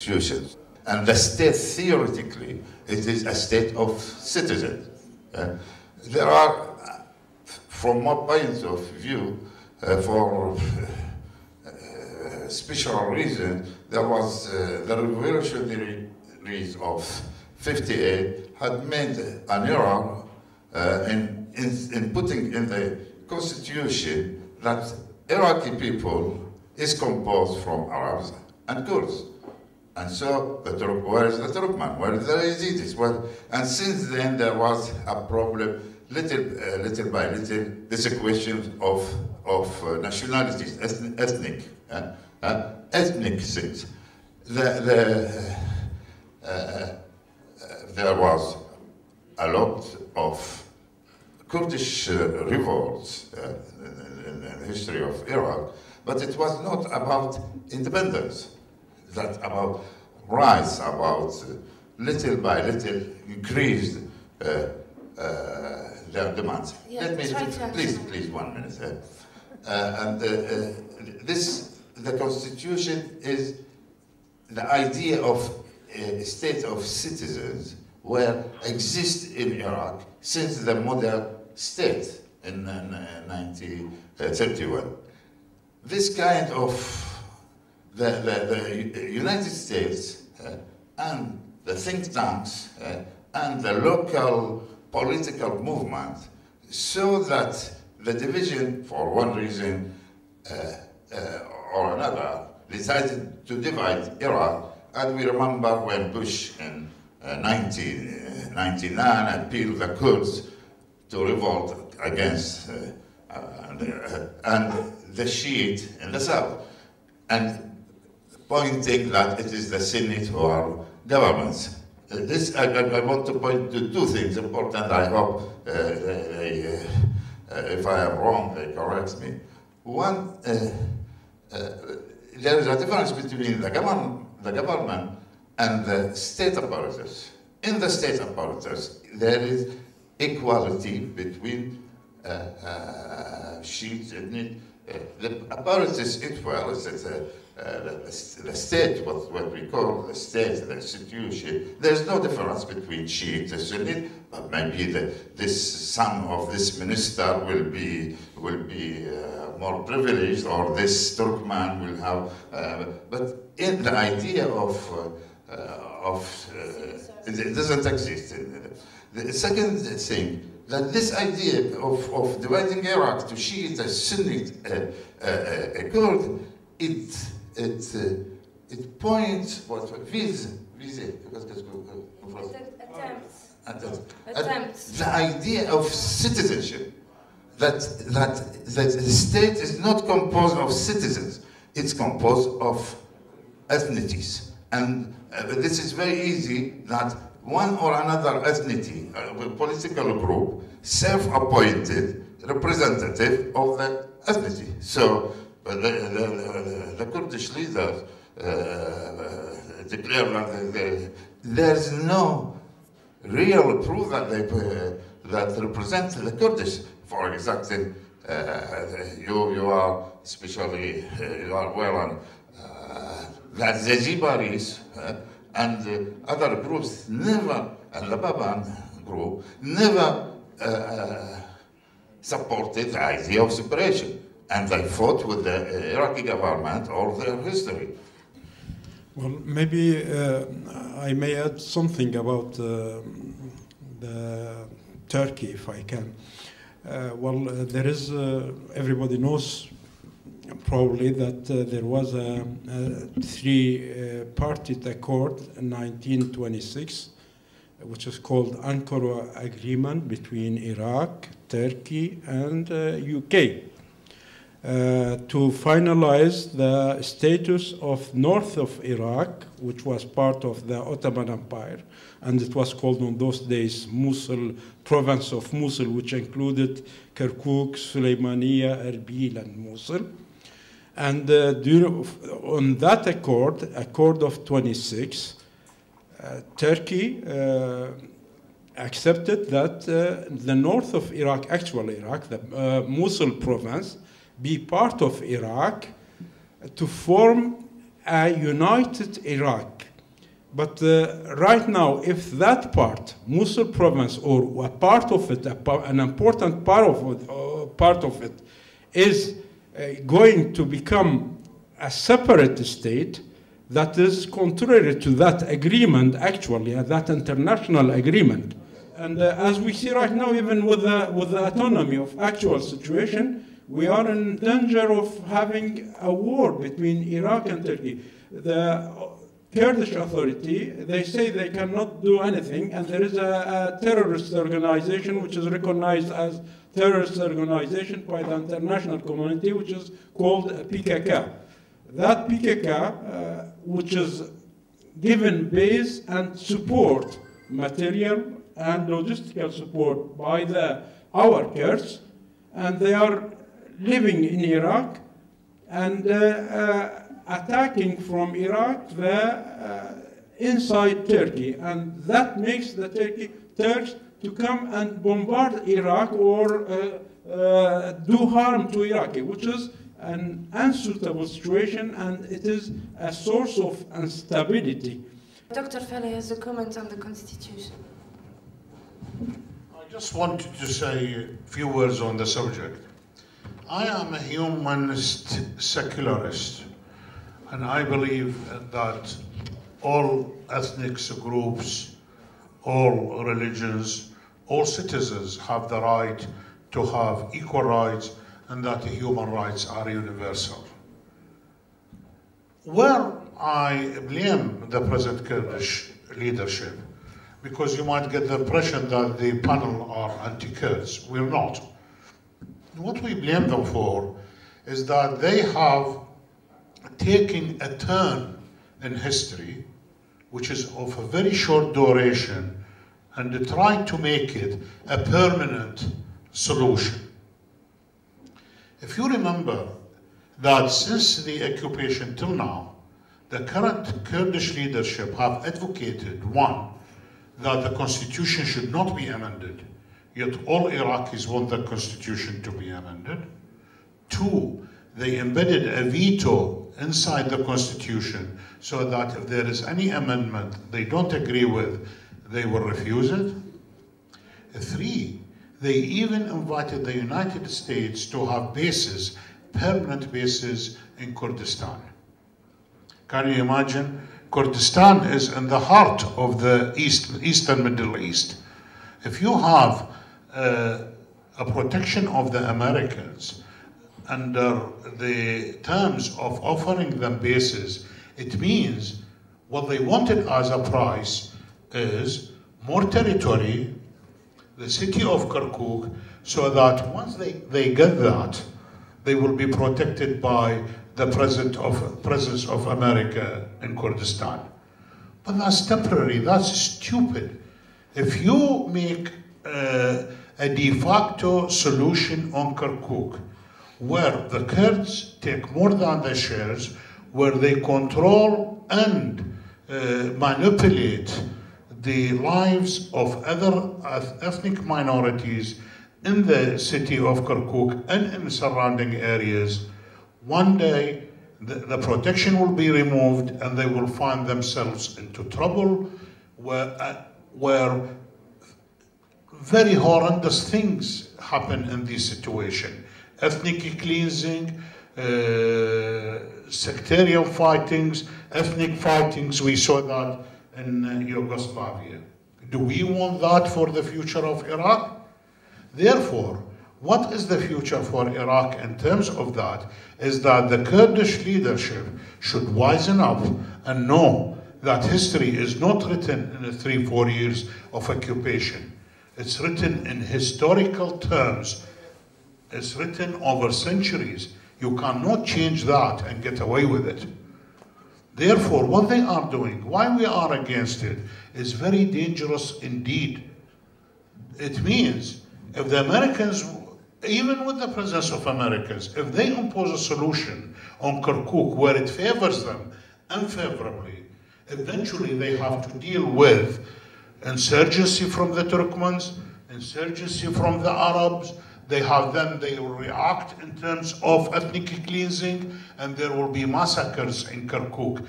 constitutions. And the state, theoretically, it is a state of citizens. There are, from my point of view, for special reason, there was the revolutionaries of '58 had made an error in putting in the constitution that Iraqi people is composed from Arabs and Kurds. And so, where is the Turkman? Where is the Yazidis? Well, and since then, there was a problem, little by little, this question of nationalities, ethnic things. There was a lot of Kurdish revolts in the history of Iraq, but it was not about independence. That about rights, about little by little increased their demands. Yeah, Let me, please, 1 minute. The constitution is the idea of a state of citizens where exist in Iraq since the modern state in 1931. This kind of the United States and the think tanks and the local political movement saw that the division, for one reason or another, decided to divide Iraq. And we remember when Bush in 1999 appealed the Kurds to revolt against and the Shiite in the south, and pointing that it is the Senate who are governments. I want to point to two things important. I hope if I am wrong, they correct me. One, there is a difference between the government and the state apparatus. In the state apparatus, there is equality between Shiites and the apparatus equal. The state, what we call the state, the institution. There's no difference between Shiite and Sunni, but maybe this son of this minister will be more privileged, or this Turkman will have. But in the idea it doesn't exist. The second thing, that this idea of dividing Iraq to Shiite and Sunni Kurd, it points attempts. The idea of citizenship, that the state is not composed of citizens, it's composed of ethnicities. And this is very easy that one or another ethnicity, political group, self-appointed representative of the ethnicity. So the Kurdish leaders declare that there's no real proof that that represent the Kurdish. For example, you are especially you are well on that the Zibaris and other groups never, and the Baban group never supported the idea of separation. And they fought with the Iraqi government all their history. Well, maybe I may add something about the Turkey, if I can. There is, everybody knows probably that there was a three-party accord in 1926, which is called Ankara Agreement between Iraq, Turkey, and UK. To finalize the status of north of Iraq, which was part of the Ottoman Empire, and it was called on those days Mosul, province of Mosul, which included Kirkuk, Suleymaniya, Erbil, and Mosul. And on that accord of 26, Turkey accepted that the north of Iraq, actual Iraq, the Mosul province, be part of Iraq to form a united Iraq. But right now, if that part, Mosul province, or a part of it, an important part of it, is going to become a separate state, that is contrary to that agreement, actually, that international agreement. And as we see right now, even with the autonomy of actual situation, we are in danger of having a war between Iraq and Turkey. The Kurdish Authority, they say they cannot do anything, and there is a terrorist organization which is recognized as terrorist organization by the international community, which is called PKK. That PKK, which is given base and support, material and logistical support by our Kurds, and they are living in Iraq and attacking from Iraq inside Turkey, and that makes the Turks to come and bombard Iraq or do harm to Iraqi, which is an unsuitable situation, and it is a source of instability. Dr. Faleh has a comment on the Constitution. I just wanted to say a few words on the subject. I am a humanist secularist, and I believe that all ethnic groups, all religions, all citizens have the right to have equal rights, and that human rights are universal. Where I blame the present Kurdish leadership, because you might get the impression that the panel are anti-Kurds. We're not. What we blame them for is that they have taken a turn in history, which is of a very short duration, and tried to make it a permanent solution. If you remember that since the occupation till now, the current Kurdish leadership have advocated, one, that the constitution should not be amended, yet all Iraqis want the constitution to be amended. Two, they embedded a veto inside the constitution so that if there is any amendment they don't agree with, they will refuse it. Three, they even invited the United States to have bases, permanent bases in Kurdistan. Can you imagine? Kurdistan is in the heart of the Eastern Middle East. If you have a protection of the Americans under the terms of offering them bases, it means what they wanted as a price is more territory, the city of Kirkuk, so that once they get that, they will be protected by the presence of America in Kurdistan. But that's temporary, that's stupid. If you make a de facto solution on Kirkuk, where the Kurds take more than their shares, where they control and manipulate the lives of other ethnic minorities in the city of Kirkuk and in surrounding areas, one day the protection will be removed and they will find themselves into trouble where very horrendous things happen in this situation. Ethnic cleansing, sectarian fightings, ethnic fightings, we saw that in Yugoslavia. Do we want that for the future of Iraq? Therefore, what is the future for Iraq in terms of that is that the Kurdish leadership should wisen up and know that history is not written in 3-4 years of occupation. It's written in historical terms. It's written over centuries. You cannot change that and get away with it. Therefore, what they are doing, why we are against it, is very dangerous indeed. It means if the Americans, even with the presence of Americans, if they impose a solution on Kirkuk where it favors them unfavorably, eventually they have to deal with insurgency from the Turkmens, insurgency from the Arabs. They will react in terms of ethnic cleansing, and there will be massacres in Kirkuk.